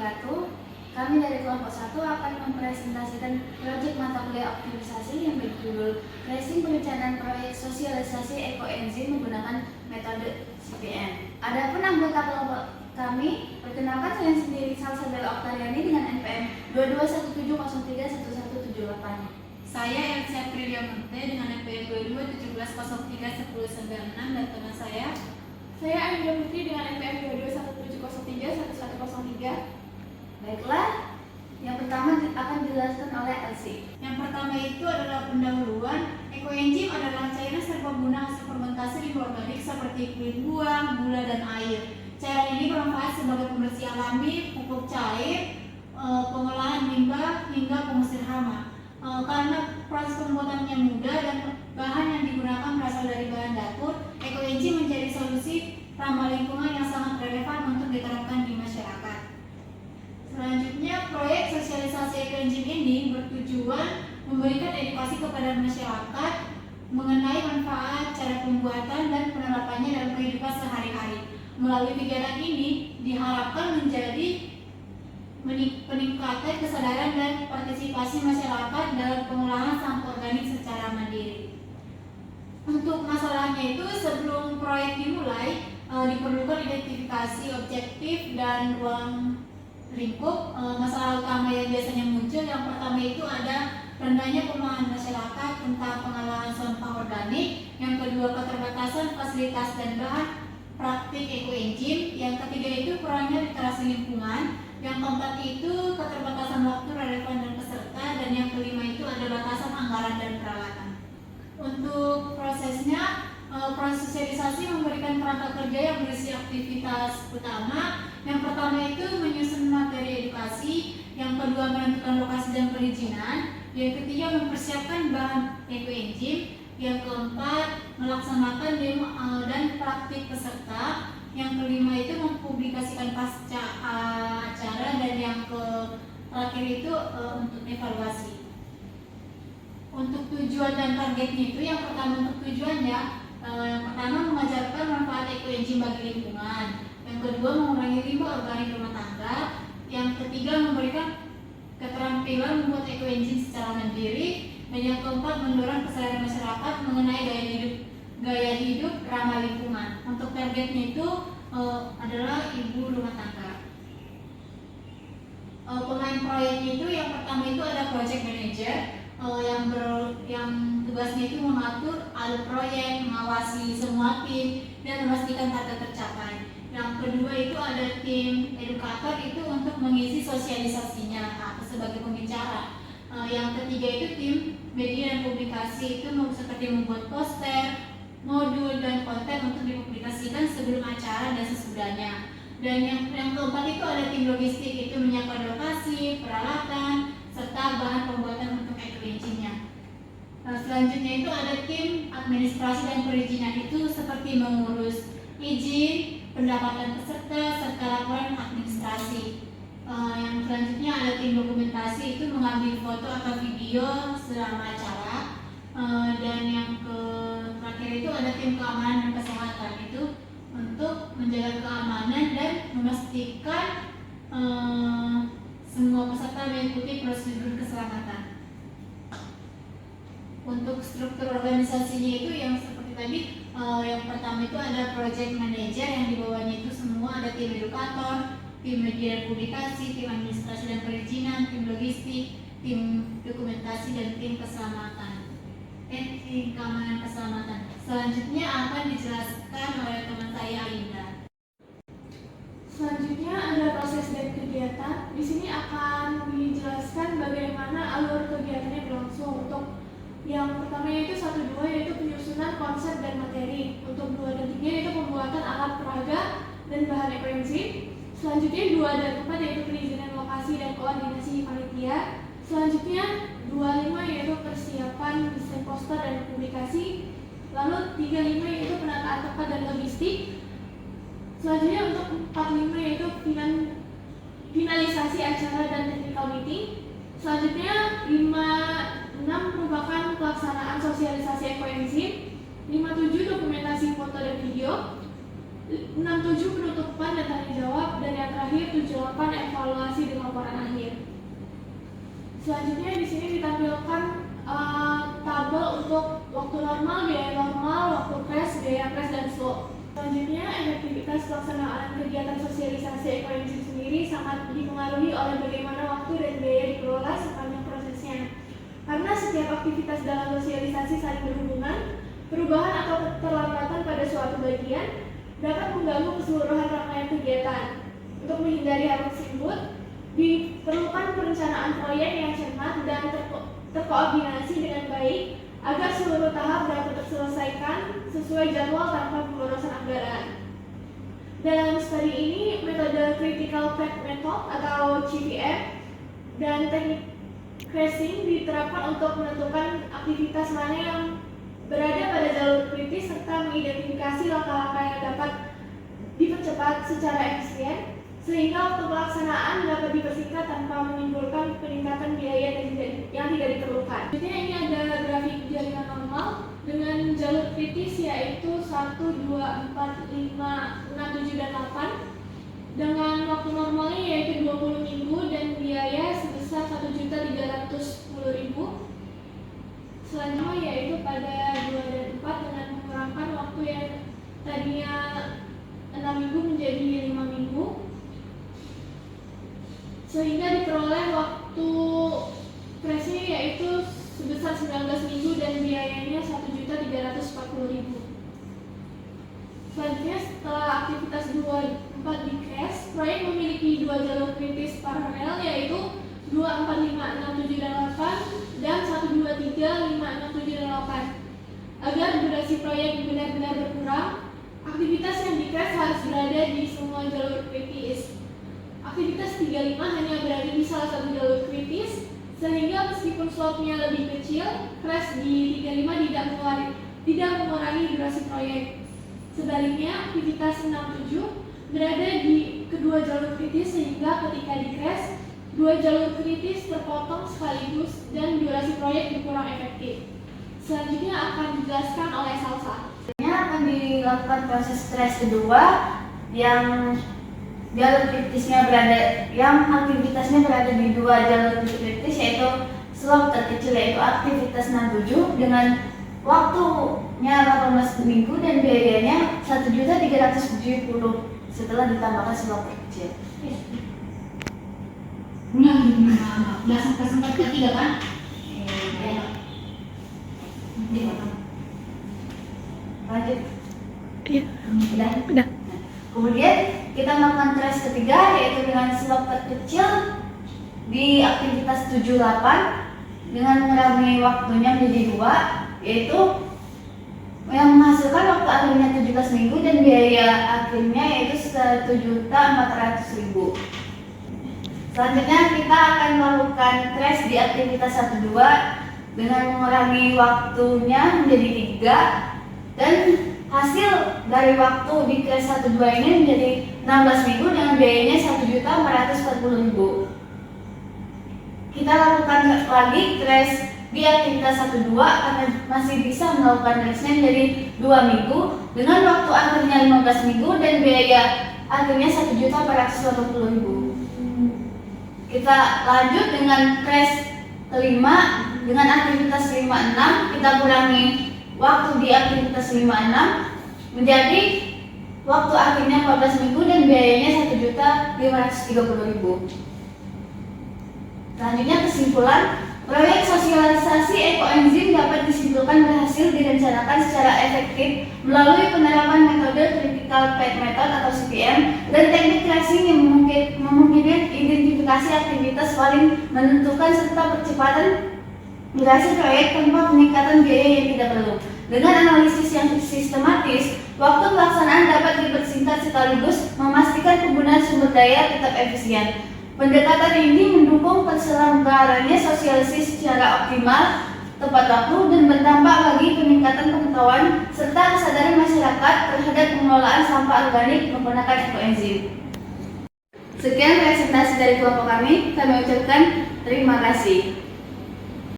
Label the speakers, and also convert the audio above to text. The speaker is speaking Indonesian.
Speaker 1: wabarakatuh. Kami dari kelompok 1 akan mempresentasikan proyek mata kuliah optimisasi yang berjudul Tracing Perencanaan Proyek Sosialisasi Ekoenzim menggunakan metode CPM. Adapun anggota kelompok kami, perkenalkan saya sendiri Salsabella Oktariani dengan NPM 2217031178.
Speaker 2: Saya Elsa Prilia Monte dengan NPM 2217031096 dan teman saya
Speaker 3: Ainda Putri dengan NPM 2217031103.
Speaker 1: Baiklah, yang pertama akan dijelaskan oleh Elsie.
Speaker 2: Yang pertama itu adalah pendahuluan. Ekoenzim adalah cairan serbaguna hasil fermentasi limbah organik seperti kulit buah, gula, dan air. Cairan ini bermanfaat sebagai pembersih alami, pupuk cair, pengolahan limbah, hingga pengusir hama. Karena proses pembuatannya mudah dan bahan yang digunakan berasal dari bahan dapur, ekoenzim menjadi solusi ramah lingkungan yang sangat relevan untuk diterapkan di masyarakat. Selanjutnya, proyek sosialisasi ekoenzim ini bertujuan memberikan edukasi kepada masyarakat mengenai manfaat, cara pembuatan, dan penerapannya dalam kehidupan sehari-hari. Melalui kegiatan ini diharapkan menjadi peningkatan kesadaran dan partisipasi masyarakat dalam pengolahan sampah organik secara mandiri. Untuk masalahnya itu, sebelum proyek dimulai, diperlukan identifikasi objektif dan ruang lingkup. Masalah utama yang biasanya muncul, yang pertama itu ada rendahnya pemahaman masyarakat tentang pengolahan sampah organik, yang kedua keterbatasan fasilitas dan bahan praktik ekoenzim, yang ketiga itu kurangnya literasi lingkungan, yang keempat itu keterbatasan waktu, relevan, dan peserta, dan yang kelima itu ada batasan anggaran dan peralatan. Untuk prosesnya, proses sosialisasi memberikan kerangka kerja yang berisi aktivitas utama. Yang pertama itu menyusun materi edukasi, yang kedua menentukan lokasi dan perizinan, yang ketiga mempersiapkan bahan ekoenzim, yang keempat melaksanakan demo dan praktik peserta, yang kelima itu mempublikasikan pasca acara, dan yang terakhir itu untuk evaluasi. Untuk tujuan dan targetnya itu, yang pertama untuk tujuannya, yang pertama mengajarkan manfaat ekoenzim bagi lingkungan, yang kedua mengurangi limbah organik rumah tangga, yang ketiga memberikan keterampilan membuat ekoenzim secara mandiri, dan yang keempat mendorong kesadaran masyarakat mengenai gaya hidup ramah lingkungan. Untuk targetnya itu adalah ibu rumah tangga. Pemain proyeknya itu, yang pertama itu ada project manager, yang tugasnya itu mengatur alur proyek, mengawasi semua tim, dan memastikan target tercapai. Yang kedua itu ada tim edukator, itu untuk mengisi sosialisasinya atau sebagai pembicara. Yang ketiga itu tim media dan publikasi, itu seperti membuat poster, modul, dan konten untuk dipublikasikan sebelum acara dan sesudahnya. Dan yang keempat itu ada tim logistik, itu menyiapkan lokasi, peralatan, serta bahan pembuatan untuk ekoenzimnya. Selanjutnya itu ada tim administrasi dan perizinan, itu seperti mengurus izin, pendapatan peserta, serta laporan administrasi. Yang selanjutnya ada tim dokumentasi, itu mengambil foto atau video selama acara. Dan yang terakhir itu ada tim keamanan dan kesehatan, itu untuk menjaga keamanan dan memastikan semua peserta mengikuti prosedur keselamatan. Untuk struktur organisasinya itu yang seperti tadi, yang pertama itu ada project manager, yang di bawahnya itu semua ada tim edukator, tim media dan publikasi, tim administrasi dan perizinan, tim logistik, tim dokumentasi, dan tim keselamatan. Tim keamanan keselamatan. Selanjutnya akan dijelaskan oleh teman saya Ainda.
Speaker 3: Selanjutnya ada proses dan kegiatan. Di sini akan dijelaskan bagaimana alur kegiatannya berlangsung. Untuk yang pertama yaitu 1-2 yaitu penyusunan konsep dan materi. Untuk 2 dan 3 yaitu pembuatan alat peraga dan bahan ekoenzim. Selanjutnya 2 dan 4 yaitu perizinan lokasi dan koordinasi panitia. Selanjutnya 25 yaitu persiapan desain poster dan publikasi. Lalu 35 yaitu penataan tempat dan logistik. Selanjutnya untuk 45 yaitu finalisasi acara dan technical meeting. Selanjutnya 56 merupakan pelaksanaan sosialisasi ekoenzim. 57 dokumentasi foto dan video. 67 penutupan dan tanya jawab, dan yang terakhir 78 evaluasi penerapan akhir. Selanjutnya di sini ditampilkan tabel untuk waktu normal, biaya normal, waktu crash, biaya crash, dan slow. Selanjutnya, efektivitas pelaksanaan kegiatan sosialisasi ekoenzim sendiri sangat dipengaruhi oleh bagaimana waktu dan biaya dikelola sepanjang prosesnya. Karena setiap aktivitas dalam sosialisasi saling berhubungan, perubahan atau keterlambatan pada suatu bagian dapat mengganggu keseluruhan rangkaian kegiatan. Untuk menghindari hal tersebut, diperlukan perencanaan proyek yang cermat dan terkoordinasi dengan baik agar seluruh tahap dapat terselesaikan sesuai jadwal tanpa pemborosan anggaran. Dalam studi ini, metode Critical Path Method atau CPM dan teknik crashing diterapkan untuk menentukan aktivitas mana yang berada pada jalur kritis serta mengidentifikasi langkah-langkah yang dapat dipercepat secara efisien sehingga waktu pelaksanaan dapat dipersingkat tanpa menimbulkan peningkatan biaya yang tidak diperlukan. Selanjutnya ini ada grafik jaringan normal dengan jalur kritis yaitu 1, 2, 4, 5, 6, 7, dan 8 dengan waktu normalnya yaitu 20 minggu dan biaya sebesar 1.310.000. Selanjutnya yaitu pada 2 dan 4 dengan mengurangkan waktu yang tadinya 6 minggu menjadi 5 minggu sehingga diperoleh waktu crashnya yaitu sebesar 19 minggu dan biayanya 1.340.000. Selanjutnya setelah aktivitas 2-4 di crash, proyek memiliki 2 jalur kritis paralel yaitu 2, 4, 5, 6, 7, dan 8 dan 1, 2, 3, 5, 6, 7, dan 8. Agar durasi proyek benar-benar berkurang, aktivitas yang di crash harus berada di semua jalur kritis. Aktivitas 35 hanya berada di salah satu jalur kritis, sehingga meskipun slope-nya lebih kecil, crash di 35 tidak mengurangi durasi proyek. Sebaliknya, aktivitas 67 berada di kedua jalur kritis sehingga ketika di crash, 2 jalur kritis terpotong sekaligus dan durasi proyek berkurang efektif. Selanjutnya akan dijelaskan oleh Salsa.
Speaker 1: Selanjutnya akan dilakukan proses crash kedua yang jalur kritisnya yang aktivitasnya berada di 2 jalur kritis yaitu slope terkecil yaitu aktivitas 67 dengan waktunya 18 minggu dan biayanya 1.370.000 setelah ditambahkan slope terkecil.
Speaker 2: Udah sempat ketiga kan?
Speaker 1: Lanjut.
Speaker 3: Iya.
Speaker 1: Udah. Kemudian kita melakukan crash ketiga yaitu dengan slope terkecil di aktivitas 78 dengan mengurangi waktunya menjadi 2 yaitu yang menghasilkan waktu akhirnya 17 minggu dan biaya akhirnya yaitu 1.400.000. Selanjutnya kita akan melakukan crash di aktivitas 12 dengan mengurangi waktunya menjadi 3 dan hasil dari waktu di crash 12 ini menjadi 16 minggu dengan biayanya 1.440.000. Kita lakukan lagi crash di aktivitas 12 karena masih bisa melakukan crashnya menjadi 2 minggu dengan waktu akhirnya 15 minggu dan biaya akhirnya 1.480.000. Kita lanjut dengan crash kelima dengan aktivitas 56 kita kurangi waktu di aktivitas 56 menjadi waktu akhirnya 14 minggu dan biayanya 1.530.000. Selanjutnya kesimpulan, proyek sosialisasi ekoenzim dapat disimpulkan berhasil direncanakan secara efektif melalui penerapan metode Critical Path Method atau CPM dan teknik crashing yang memungkinkan identifikasi aktivitas paling menentukan serta percepatan durasi proyek tanpa peningkatan biaya yang tidak perlu. Dengan analisis yang sistematis, waktu pelaksanaan dapat dipersingkat sekaligus memastikan penggunaan sumber daya tetap efisien. Pendekatan ini mendukung terselenggaranya sosialisasi secara optimal, tepat waktu, dan berdampak bagi peningkatan pengetahuan serta kesadaran masyarakat terhadap pengelolaan sampah organik menggunakan ekoenzim. Sekian presentasi dari kelompok kami ucapkan terima kasih.